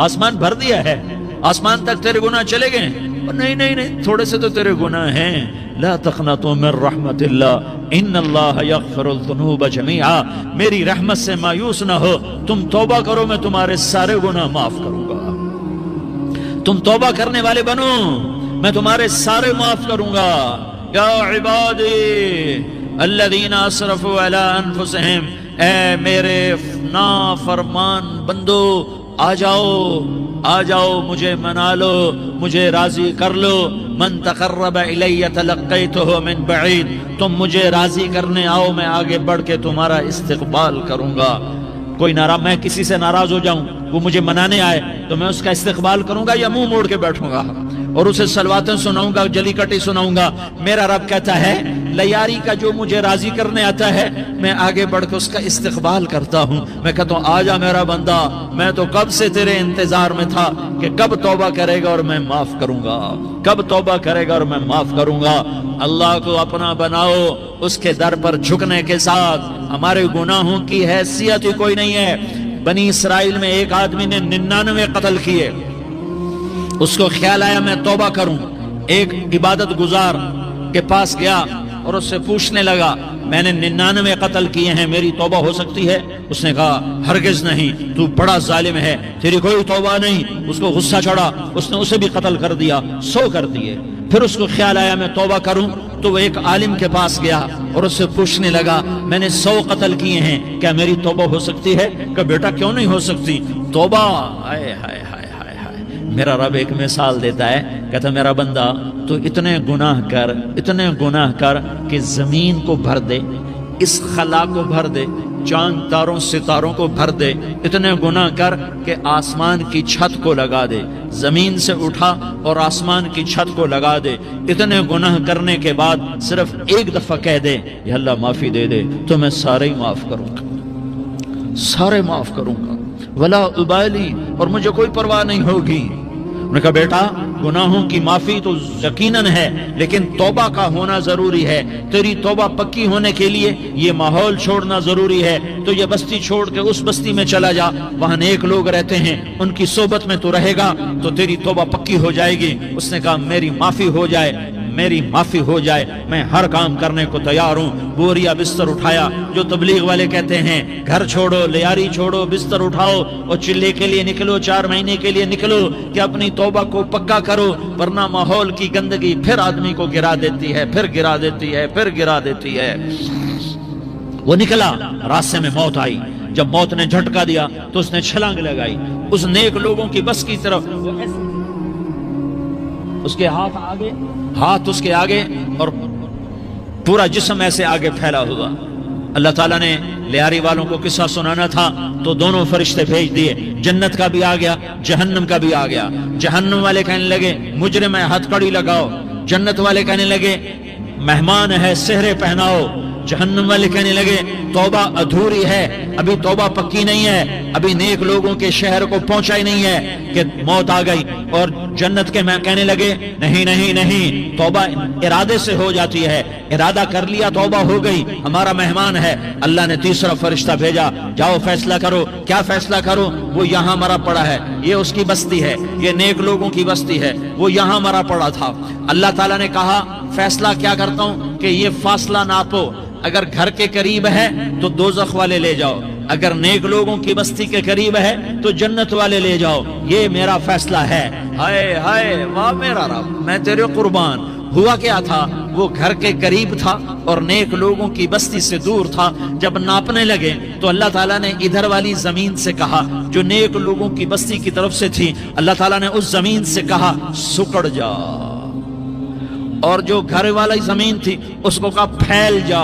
آسمان بھر دیا ہے, آسمان تک تیرے گناہ چلے گئے. نہیں نہیں نہیں, تھوڑے سے تو تیرے گناہ ہیں. لا تقنطوا من رحمت اللہ ان اللہ یغفر الذنوب جميعا. میری رحمت سے مایوس نہ ہو, تم توبہ کرو, میں تمہارے سارے گناہ معاف کروں گا. تم توبہ کرنے والے بنو, میں تمہارے سارے معاف کروں گا. یا عبادی الذین اسرفوا علی انفسہم, اے میرے نافرمان بندو, آ جاؤ, آ جاؤ, مجھے منا لو, مجھے راضی کر لو. من تقرب الی تلقیتہ من بعید. تم مجھے راضی کرنے آؤ, میں آگے بڑھ کے تمہارا استقبال کروں گا. کوئی ناراض, میں کسی سے ناراض ہو جاؤں, وہ مجھے منانے آئے تو میں اس کا استقبال کروں گا یا منہ موڑ کے بیٹھوں گا اور اسے صلواتیں سناؤں گا, جلی کٹی سناؤں گا. میرا رب کہتا ہے لیاری کا جو مجھے راضی کرنے آتا ہے میں آگے بڑھ کے اس کا استقبال کرتا ہوں. میں کہتا ہوں آ جا میرا بندہ, میں تو کب سے تیرے انتظار میں تھا کہ کب توبہ کرے گا اور میں معاف کروں گا, کب توبہ کرے گا اور میں معاف کروں گا. اللہ کو اپنا بناؤ, اس کے در پر جھکنے کے ساتھ. ہمارے گناہوں کی حیثیت ہی کوئی نہیں ہے. بنی اسرائیل میں ایک آدمی نے 99 قتل کیے, اس کو خیال آیا میں توبہ کروں. ایک عبادت گزار کے پاس گیا اور اس سے پوچھنے لگا میں نے 99 قتل کیے ہیں, میری توبہ ہو سکتی ہے؟ اس نے کہا ہرگز نہیں, تو بڑا ظالم ہے, تیری کوئی توبہ نہیں. اس کو غصہ چڑھا, اس نے اسے بھی قتل کر دیا, 100 کر دیے. پھر اس کو خیال آیا میں توبہ کروں, تو وہ ایک عالم کے پاس گیا اور اس سے پوچھنے لگا میں نے 100 قتل کیے ہیں, کیا میری توبہ ہو سکتی ہے؟ کہ بیٹا کیوں نہیں ہو سکتی توبہ. ہائے ہائے ہائے ہائے ہائے. میرا رب ایک مثال دیتا ہے, کہتا میرا بندہ تو اتنے گناہ کر, اتنے گناہ کر کہ زمین کو بھر دے, اس خلا کو بھر دے, چاند تاروں ستاروں کو بھر دے. اتنے گناہ کر کہ آسمان کی چھت کو لگا دے, زمین سے اٹھا اور آسمان کی چھت کو لگا دے. اتنے گناہ کرنے کے بعد صرف ایک دفعہ کہہ دے یا اللہ معافی دے دے, تو میں سارے ہی معاف کروں گا, سارے معاف کروں گا. ولا ابالی, اور مجھے کوئی پرواہ نہیں ہوگی. انہوں نے کہا بیٹا گناہوں کی معافی تو یقیناً ہے, لیکن توبہ کا ہونا ضروری ہے. تیری توبہ پکی ہونے کے لیے یہ ماحول چھوڑنا ضروری ہے. تو یہ بستی چھوڑ کے اس بستی میں چلا جا, وہاں نیک لوگ رہتے ہیں, ان کی صحبت میں تو رہے گا تو تیری توبہ پکی ہو جائے گی. اس نے کہا میری معافی ہو جائے, میری معافی ہو جائے، میں ہر کام کرنے کو تیار ہوں۔ بوریا بستر اٹھایا، جو تبلیغ والے کہتے ہیں گھر چھوڑو، لیاری چھوڑو، بستر اٹھاؤ اور چلے کے لیے نکلو، 4 مہینے کے لیے نکلو کہ اپنی توبہ کو پکا کرو، ورنہ ماحول کی گندگی پھر آدمی کو گرا دیتی ہے، پھر گرا دیتی ہے، پھر گرا دیتی ہے۔ وہ نکلا، راستے میں موت آئی۔ جب موت نے جھٹکا دیا تو اس نے چھلانگ لگائی اس نیک لوگوں کی بس کی طرف، اس کے ہاتھ اس کے آگے اور پورا جسم ایسے آگے پھیلا ہوا۔ اللہ تعالیٰ نے لیاری والوں کو قصہ سنانا تھا تو دونوں فرشتے بھیج دیے، جنت کا بھی آ گیا، جہنم کا بھی آ گیا۔ جہنم والے کہنے لگے مجرم ہے ہتھ کڑی لگاؤ، جنت والے کہنے لگے مہمان ہے سہرے پہناؤ۔ جہنم والے کہنے لگے توبہ ادھوری ہے، ابھی توبہ پکی نہیں ہے، ابھی نیک لوگوں کے شہر کو پہنچا ہی نہیں ہے کہ موت آ گئی۔ اور جنت کے میں کہنے لگے نہیں نہیں نہیں، توبہ ارادے سے ہو جاتی ہے، ارادہ کر لیا توبہ ہو گئی، ہمارا مہمان ہے۔ اللہ نے تیسرا فرشتہ بھیجا، جاؤ فیصلہ کرو۔ کیا فیصلہ کرو؟ وہ یہاں مرا پڑا ہے، یہ اس کی بستی ہے، یہ نیک لوگوں کی بستی ہے، وہ یہاں مرا پڑا تھا۔ اللہ تعالیٰ نے کہا فیصلہ کیا کرتا ہوں کہ یہ فاصلہ ناپو، اگر گھر کے قریب ہے تو دوزخ والے لے جاؤ، اگر نیک لوگوں کی بستی کے قریب ہے تو جنت والے لے جاؤ، یہ میرا فیصلہ ہے۔ ہائے ہائے واہ میرا رب، میں تیرے قربان۔ ہوا کیا تھا؟ وہ گھر کے قریب تھا اور نیک لوگوں کی بستی سے دور تھا۔ جب ناپنے لگے تو اللہ تعالیٰ نے ادھر والی زمین سے کہا جو نیک لوگوں کی بستی کی طرف سے تھی، اللہ تعالیٰ نے اس زمین سے کہا سکڑ جا، اور جو گھر والی زمین تھی اس کو کہا پھیل جا۔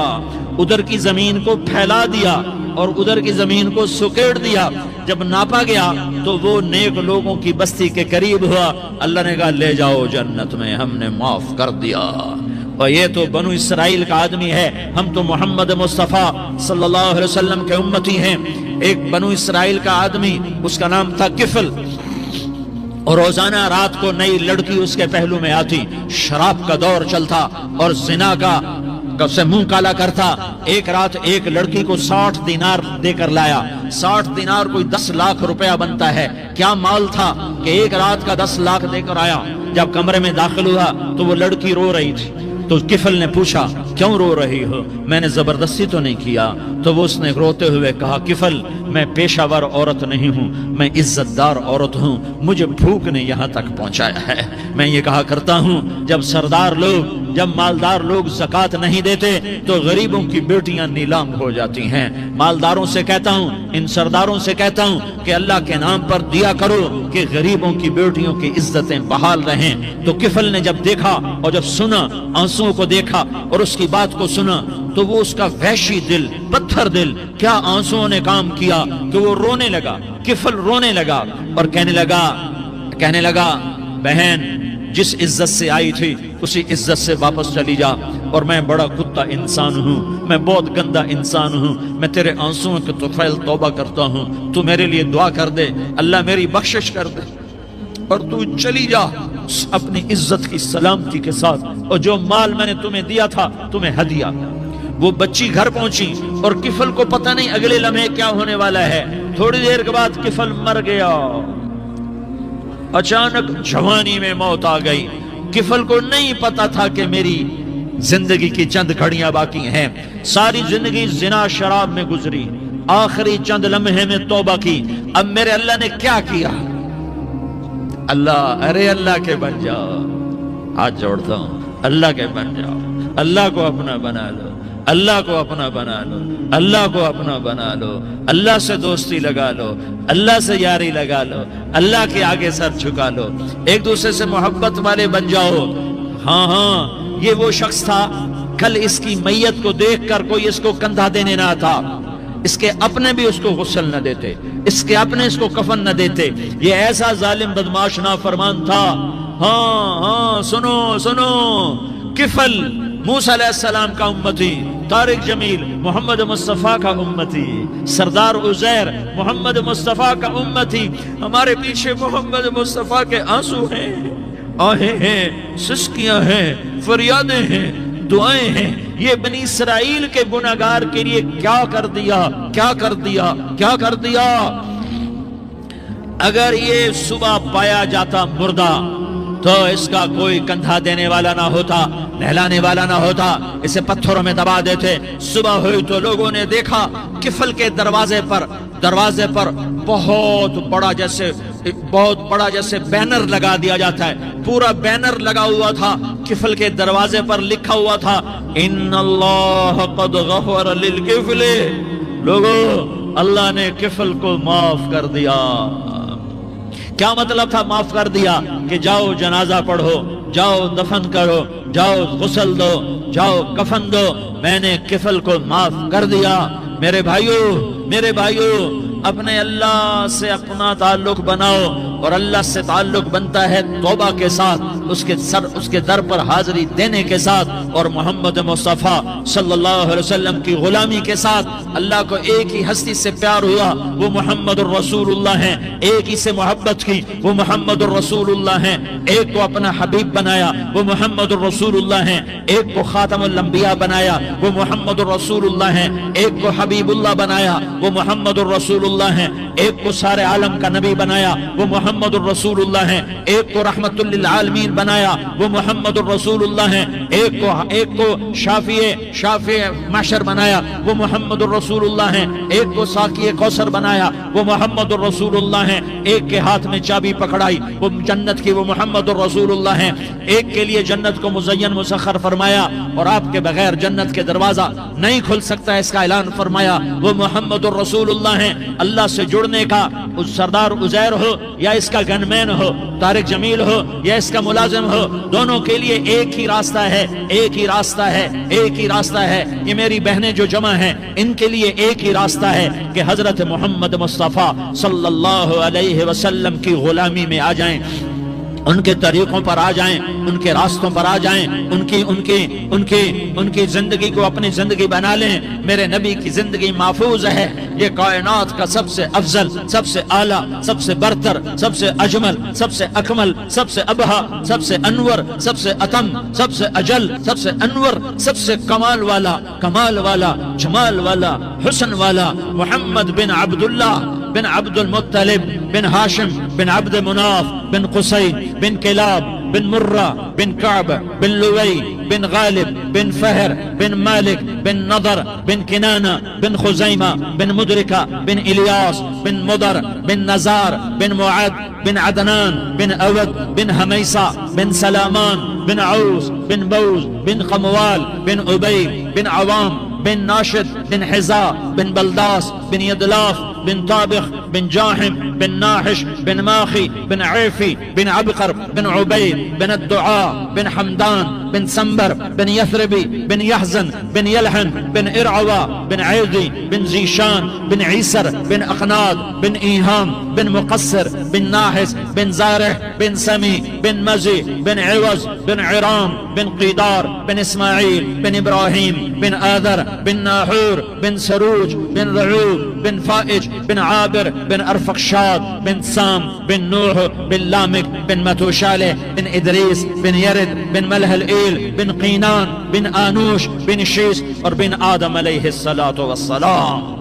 ادھر کی زمین کو پھیلا دیا اور ادھر کی زمین کو سکیڑ دیا۔ جب ناپا گیا تو وہ نیک لوگوں کی بستی کے قریب ہوا۔ اللہ نے کہا لے جاؤ جنت میں، ہم نے معاف کر دیا۔ اور یہ تو بنو اسرائیل کا آدمی ہے، ہم تو محمد مصطفیٰ صلی اللہ علیہ وسلم کے امتی ہیں۔ ایک بنو اسرائیل کا آدمی، اس کا نام تھا کفل، اور روزانہ رات کو نئی لڑکی اس کے پہلو میں آتی، شراب کا دور چلتا اور زنا کا سے منہ کالا کرتا۔ ایک رات ایک لڑکی کو 60 دینار دے کر لایا۔ 60 دینار کوئی 10 لاکھ روپیہ بنتا ہے۔ کیا مال تھا کہ ایک رات کا 10 لاکھ دے کر آیا۔ جب کمرے میں داخل ہوا تو وہ لڑکی رو رہی تھی، تو کفل نے پوچھا کیوں رو رہی ہو؟ میں نے زبردستی تو نہیں کیا۔ تو وہ اس نے روتے ہوئے کہا کفل میں پیشہ ور عورت نہیں ہوں، میں عزت دار عورت ہوں، مجھے بھوک نے یہاں تک پہنچایا ہے۔ میں یہ کہا کرتا ہوں جب سردار لوگ، جب مالدار لوگ زکوٰۃ نہیں دیتے تو غریبوں کی بیٹیاں نیلام ہو جاتی ہیں۔ مالداروں سے کہتا ہوں، ان سرداروں سے کہتا ہوں کہ اللہ کے نام پر دیا کرو کہ غریبوں کی بیٹیوں کی عزتیں بحال رہیں۔ تو کفل نے جب دیکھا اور جب سنا، آنسوؤں کو دیکھا اور اس کی بات کو سنا، تو وہ اس کا وحشی دل، پتھر دل، کیا آنسوؤں نے کام کیا کہ وہ رونے لگا۔ کفل رونے لگا اور کہنے لگا بہن جس عزت سے آئی تھی اسی عزت سے واپس چلی جا، اور میں بڑا کتا انسان ہوں، میں بہت گندا انسان ہوں، میں تیرے آنسوؤں کے طفیل توبہ کرتا ہوں، تو میرے لیے دعا کر دے، اللہ میری بخشش کر دے، اور تو چلی جا اپنی عزت کی سلامتی کے ساتھ، اور جو مال میں نے تمہیں دیا تھا تمہیں ہدیہ۔ وہ بچی گھر پہنچی اور کفل کو پتہ نہیں اگلے لمحے کیا ہونے والا ہے۔ تھوڑی دیر کے بعد کفل مر گیا، اچانک جوانی میں موت آ گئی۔ کفل کو نہیں پتا تھا کہ میری زندگی کی چند گھڑیاں باقی ہیں۔ ساری زندگی زنا شراب میں گزری، آخری چند لمحے میں توبہ کی۔ اب میرے اللہ نے کیا کیا؟ اللہ، ارے اللہ کے بن جاؤ، ہاتھ جوڑتا ہوں، اللہ کے بن جاؤ، اللہ کو اپنا بنا لو، اللہ کو اپنا بنا لو، اللہ کو اپنا بنا لو، اللہ سے دوستی لگا لو، اللہ سے یاری لگا لو، اللہ کے آگے سر جھکا لو، ایک دوسرے سے محبت والے بن جاؤ۔ ہاں یہ وہ شخص تھا، کل اس کی میت کو دیکھ کر کوئی اس کو کندھا دینے نہ تھا، اس کے اپنے بھی اس کو غسل نہ دیتے، اس کے اپنے اس کو کفن نہ دیتے۔ یہ ایسا ظالم بدماش نافرمان تھا۔ ہاں سنو، کفل موسیٰ علیہ السلام کا امتی، طارق جمیل محمد مصطفیٰ کا امتی، سردار عزیر محمد مصطفیٰ کا امتی۔ ہمارے پیچھے محمد مصطفیٰ کے آنسو ہیں، آہیں ہیں، سسکیاں ہیں، فریادیں ہیں، دعائیں ہیں۔ یہ بنی اسرائیل کے گناہگار کے لیے کیا کر دیا۔ اگر یہ صبح پایا جاتا مردہ تو اس کا کوئی کندھا دینے والا نہ ہوتا، نہلانے والا نہ ہوتا، اسے پتھروں میں دبا دیتے۔ صبح ہوئی تو لوگوں نے دیکھا کفل کے دروازے پر بہت بڑا جیسے بینر لگا دیا جاتا ہے، پورا بینر لگا ہوا تھا، کفل کے دروازے پر لکھا ہوا تھا ان اللہ قد غفر للکفل، لوگوں اللہ نے کفل کو معاف کر دیا۔ کیا مطلب تھا معاف کر دیا؟ کہ جاؤ جنازہ پڑھو، جاؤ دفن کرو، جاؤ غسل دو، جاؤ کفن دو، میں نے کفل کو معاف کر دیا۔ میرے بھائیو اپنے اللہ سے اپنا تعلق بناؤ، اور اللہ سے تعلق بنتا ہے توبہ کے ساتھ، اس کے در پر حاضری دینے کے ساتھ، اور محمد مصطفیٰ صلی اللہ علیہ وسلم کی غلامی کے ساتھ۔ اللہ کو ایک ہی ہستی سے پیار ہوا، وہ محمد الرسول اللہ ہیں، ایک ہی سے محبت کی، وہ محمد الرسول اللہ ہیں، ایک کو اپنا حبیب بنایا، وہ محمد الرسول اللہ ہیں، ایک کو خاتم الانبیاء بنایا، وہ محمد الرسول اللہ ہیں، ایک کو حبیب اللہ بنایا، وہ محمد الرسول اللہ ہیں، ایک کو سارے عالم کا نبی بنایا، وہ محمد الرسول اللہ ہیں، ایک کو رحمت للعالمین بنایا، وہ محمد الرسول اللہ ہیں، ایک کو شافع محشر بنایا، وہ محمد الرسول اللہ ہیں، ایک کو ساقی کوثر بنایا، وہ محمد الرسول اللہ ہیں، ایک کے ہاتھ میں چابی پکڑائی، وہ جنت کی، وہ محمد الرسول اللہ ہیں، ایک کے لیے جنت کو مزین مسخر فرمایا، اور آپ کے بغیر جنت کے دروازہ نہیں کھل سکتا، اس کا اعلان فرمایا، وہ محمد الرسول اللہ ہیں۔ اللہ سے جڑنے کا سردار عزیر ہو یا اس کا گن مین ہو، طارق جمیل ہو یا اس کا ملازم ہو، دونوں کے لیے ایک ہی راستہ ہے، ایک ہی راستہ ہے، ایک ہی راستہ ہے۔ یہ میری بہنیں جو جمع ہیں ان کے لیے ایک ہی راستہ ہے کہ حضرت محمد مصطفیٰ صلی اللہ علیہ وسلم کی غلامی میں آ جائیں، ان کے طریقوں پر آ جائیں، ان کے راستوں پر آ جائیں، ان کی زندگی کو اپنی زندگی بنا لیں۔ میرے نبی کی زندگی محفوظ ہے، یہ کائنات کا سب سے افضل، سب سے اعلیٰ، سب سے برتر، سب سے اجمل، سب سے اکمل، سب سے ابہا، سب سے انور، سب سے اتم، سب سے اجل، سب سے انور، سب سے کمال والا، جمال والا، حسن والا، محمد بن عبداللہ بن عبد المطلب بن ہاشم بن عبد مناف بن قصی بن کلاب بن مرہ بن کعب بن لوی بن غالب بن فہر بن مالک بن نضر بن کنانہ بن خزیمہ بن مدرکہ بن الیاس بن مدر بن نزار بن معد بن عدنان بن اود بن حمیسہ بن سلامان بن عوس بن بوز بن قموال بن عبی بن عوام بن ناشد بن حزا بن بلداس بن يدلاف بن طابخ بن جاحم بن ناحش بن ماخي بن عيفي بن عبقر بن عبيد بن الدعاء بن حمدان بن سنبر بن يثربي بن يحزن بن يلحن بن إرعوى بن عيدي بن زيشان بن عيسر بن أقناد بن إيهام بن مقصر بن ناحس بن زارح بن سمي بن مزي بن عوز بن عرام بن قيدار بن إسماعيل بن إبراهيم بن آذر بن ناحور بن سروج بن رعوب بن فائج بن عابر بن أرفقشاد بن سام بن نوح بن لامك بن متوشالة بن إدريس بن يرد بن ملح الإيل بن قينان بن آنوش بن شيس اور بن آدم علیہ السلام۔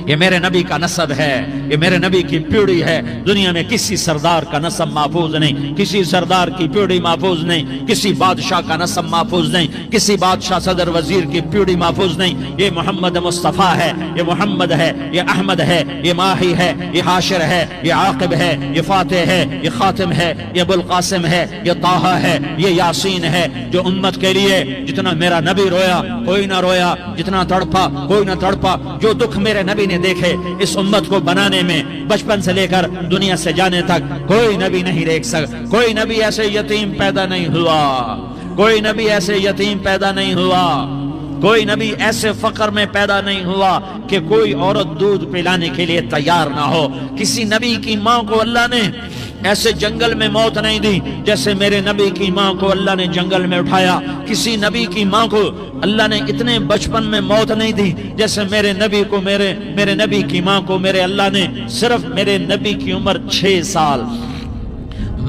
یہ میرے نبی کا نسب ہے، یہ میرے نبی کی پیڑھی ہے۔ دنیا میں کسی سردار کا نسب محفوظ نہیں، کسی سردار کی پیڑھی محفوظ نہیں، کسی بادشاہ کا نسب محفوظ نہیں، کسی بادشاہ صدر وزیر کی پیڑھی محفوظ نہیں۔ یہ محمد مصطفیٰ ہے، یہ محمد ہے، یہ احمد ہے، یہ ماہی ہے، یہ حاشر ہے، یہ عاقب ہے، یہ فاتح ہے، یہ خاتم ہے، یہ ابو القاسم ہے، یہ طٰہٰ ہے، یہ یاسین ہے۔ جو امت کے لیے جتنا میرا نبی رویا کوئی نہ رویا، جتنا تڑپا کوئی نہ تڑپا، جو دکھ میرے نبی نے دیکھے اس امت کو بنانے میں، بچپن سے لے کر دنیا سے جانے تک کوئی نبی نہیں دیکھ سکتا۔ کوئی نبی ایسے یتیم پیدا نہیں ہوا، کوئی نبی ایسے یتیم پیدا نہیں ہوا، کوئی نبی ایسے فقر میں پیدا نہیں ہوا کہ کوئی عورت دودھ پلانے کے لیے تیار نہ ہو۔ کسی نبی کی ماں کو اللہ نے ایسے جنگل میں موت نہیں دی جیسے میرے نبی کی ماں کو اللہ نے جنگل میں اٹھایا۔ کسی نبی کی ماں کو اللہ نے اتنے بچپن میں موت نہیں دی جیسے میرے نبی کو، میرے نبی کی ماں کو میرے اللہ نے صرف میرے نبی کی عمر 6 سال،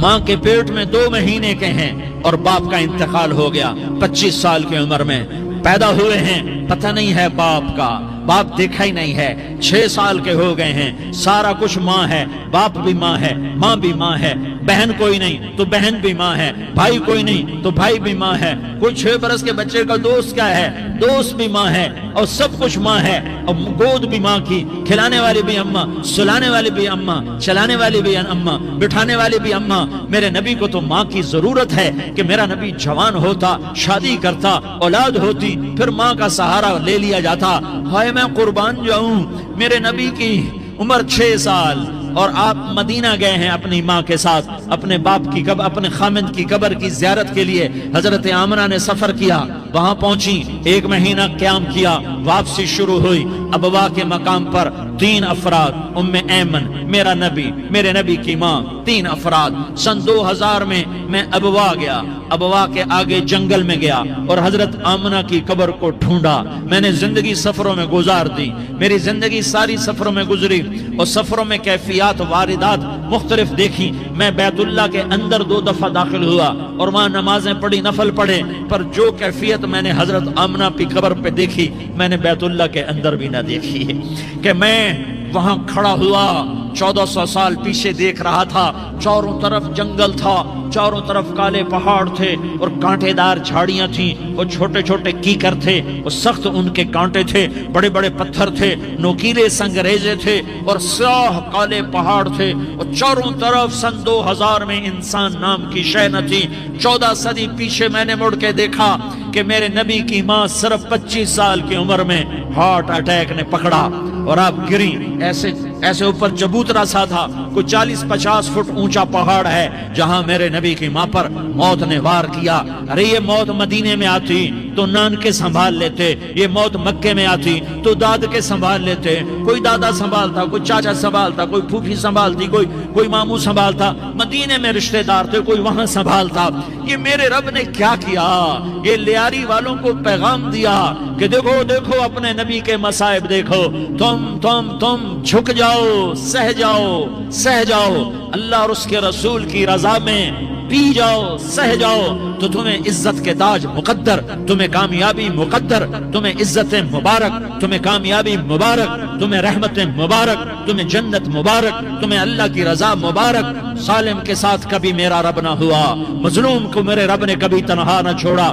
ماں کے پیٹ میں 2 مہینے کے ہیں اور باپ کا انتقال ہو گیا 25 سال کی عمر میں۔ پیدا ہوئے ہیں، پتہ نہیں ہے باپ کا، باپ دیکھا ہی نہیں ہے، 6 سال کے ہو گئے ہیں، سارا کچھ ماں ہے، باپ بھی ماں ہے، ماں بھی ماں ہے، بہن کوئی نہیں تو بہن بھی ماں ہے، بھائی کوئی نہیں تو بھائی بھی ماں ہے، کوئی 6 برس کے بچے کا دوست کیا ہے، دوست بھی ماں ہے، اور سب کچھ ماں ہے، اور گود بھی ماں کی، کھلانے والی بھی اماں، سلانے والی بھی اماں، چلانے والی بھی اماں، بٹھانے والی بھی اماں۔ میرے نبی کو تو ماں کی ضرورت ہے کہ میرا نبی جوان ہوتا، شادی کرتا، اولاد ہوتی، پھر ماں کا سہارا لے لیا جاتا۔ ہائے میں قربان جاؤں، میرے نبی کی عمر 6 سال اور آپ مدینہ گئے ہیں اپنی ماں کے ساتھ، اپنے باپ کی قبر، اپنے خامند کی قبر کی زیارت کے لیے حضرت آمنہ نے سفر کیا، وہاں پہنچی، 1 مہینہ قیام کیا، واپسی شروع ہوئی، ابوا کے مقام پر 3 افراد، ام ایمن، میرا نبی، میرے نبی کی ماں، 3 افراد۔ سن 2000 میں ابوا گیا، ابوا کے آگے جنگل میں گیا اور حضرت آمنہ کی قبر کو ڈھونڈا۔ میں نے زندگی سفروں میں گزار دی، میری زندگی ساری سفروں میں گزری، اور سفروں میں کیفیات واردات مختلف دیکھی۔ میں بیت اللہ کے اندر 2 دفعہ داخل ہوا اور وہاں نمازیں پڑھی، نفل پڑھے، پر جو کیفیت میں نے حضرت آمنہ کی قبر پہ دیکھی میں نے بیت اللہ کے اندر بھی نہ دیکھی ہے، کہ میں وہاں کھڑا ہوا 1400 سال پیچھے دیکھ رہا تھا، چاروں طرف جنگل تھا، چاروں طرف کالے پہاڑ تھے اور کانٹے دار جھاڑیاں تھیں، وہ چھوٹے چھوٹے کیکر تھے، وہ سخت ان کے کانٹے تھے، بڑے بڑے پتھر تھے، نوکیلے سنگریزے تھے اور سیاہ کالے پہاڑ تھے، اور چاروں طرف سن 2000 میں انسان نام کی شے نہ تھی۔ 14 صدی پیچھے میں نے مڑ کے دیکھا کہ میرے نبی کی ماں صرف 25 سال کی عمر میں ہارٹ اٹیک نے پکڑا اور آپ گری، ایسے اوپر چبوترا سا تھا، کوئی 40-50 فٹ اونچا پہاڑ ہے جہاں میرے نبی کی ماں پر موت نے وار کیا۔ ارے یہ موت مدینے میں آتی تو نان کے سنبھال لیتے، یہ موت مکے میں آتی تو داد کے سنبھال لیتے، کوئی دادا سنبھالتا، کوئی چاچا سنبھالتا، کوئی پھوپھی سنبھالتی، کوئی ماموں سنبھالتا، مدینے میں رشتہ دار تھے، کوئی وہاں سنبھالتا۔ یہ میرے رب نے کیا کیا؟ یہ لیاری والوں کو پیغام دیا کہ دیکھو دیکھو اپنے نبی کے مصائب دیکھو، تم جھک جاؤ، سہ جاؤ، اللہ اور اس کے رسول کی رضا میں پی جاؤ، سہ جاؤ، تو تمہیں عزت کے تاج مقدر، تمہیں کامیابی مقدر، تمہیں عزت مبارک، تمہیں کامیابی مبارک، تمہیں رحمت مبارک، تمہیں جنت مبارک، تمہیں اللہ کی رضا مبارک۔ ظالم کے ساتھ کبھی میرا رب نہ ہوا، مظلوم کو میرے رب نے کبھی تنہا نہ چھوڑا۔